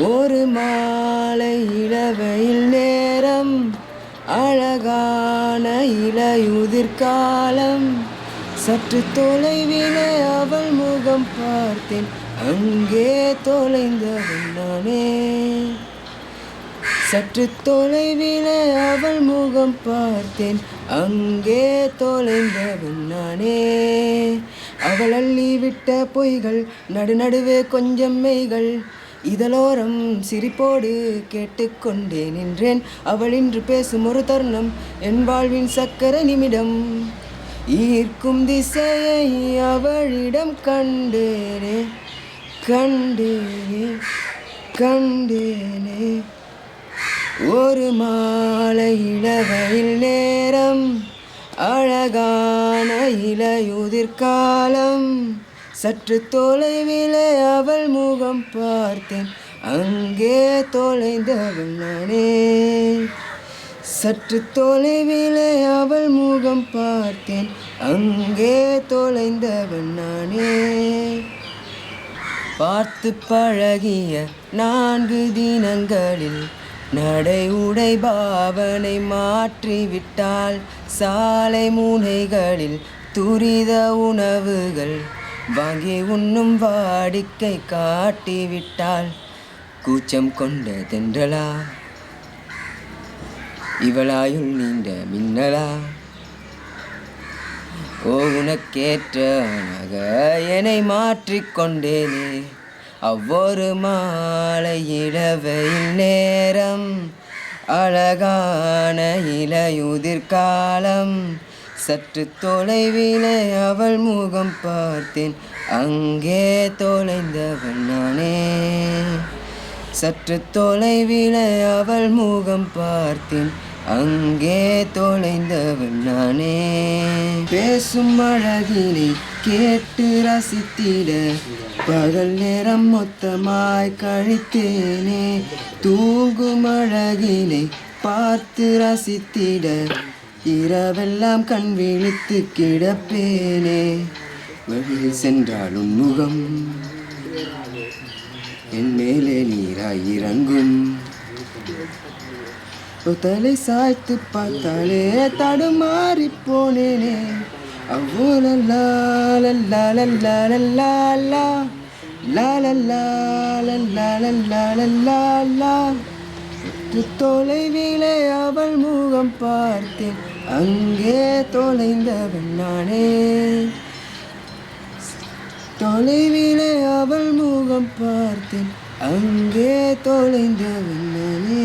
ஒரு மாலை இளவெயில் நேரம், அழகான இலையுதிர்காலம். சற்று தொலைவிலே அவள் முகம் பார்த்தேன், அங்கே தொலைந்தவன் நானே. சற்று தொலைவிலே அவள் முகம் பார்த்தேன், அங்கே தொலைந்தவன் நானே. அவள் அள்ளிவிட்ட பொய்கள், நடுநடுவே கொஞ்சம் மெய்கள், இதழோரம் சிரிப்போடு கேட்டுக்கொண்டே நின்றேன். அவள் இன்று பேசும் ஒரு தருணம், என் வாழ்வின் சக்கர நிமிடம். ஈர்க்கும் திசையை அவளிடம் கண்டேனே, கண்டேனே, கண்டேனே. ஒரு மாலை இளவெயில் நேரம், அழகான இலையுதிர்காலம். சற்று தொலைவிலே அவள் முகம் பார்த்தேன், அங்கே தொலைந்தவள் நானே. சற்று தொலைவிலே அவள் முகம் பார்த்தேன், அங்கே தொலைந்தவள் நானே. பார்த்து பழகிய 4 தினங்களில் நடை உடை பாவனை மாற்றிவிட்டாள். சாலை முனைகளில் துரித உணவுகள் வாங்கி உண்ணும் வாடிக்கை காட்டிவிட்டாள். கூச்சம் கொண்ட தென்றலா, இவளாயுள் நீண்ட மின்னலா. ஓ உனக்கேற்ற என்னை மாற்றிக்கொண்டேனே. அவ்வொரு மாலை இளவெயில் நேரம், அழகான இலையுதிர்காலம். சற்று தொலைவிலே அவள் முகம் பார்த்தேன், அங்கே தொலைந்தவள் நானே. சற்று தொலைவிலே அவள் முகம் பார்த்தேன், அங்கே தொலைந்தவள் நானே. பேசும் அழகினை கேட்டு ரசித்திட பகல் நேரம் மொத்தமாய் கழித்தேனே. தூங்கும் அழகினை பார்த்து ரசித்திட இரவெல்லாம் கண் விழித்து கிடப்பேனே. வழியில் சென்றால் உன் முகம் என் மேலே நீராய் இறங்கும். தலை சாய்த்து பார்த்தாலே தடுமாறி போனேனே. அவ்வோலல்லா லல்லா லல்லா லல்லா லல்லா லல்லா லல்லா லல்லா லல்லா லல்லா. தொலைவிலே அவள் முகம் பார்த்தேன், அங்கே தொலைந்தவன் நானே. தொலைவிலே அவள் முகம் பார்த்தேன், அங்கே தொலைந்தவன் நானே.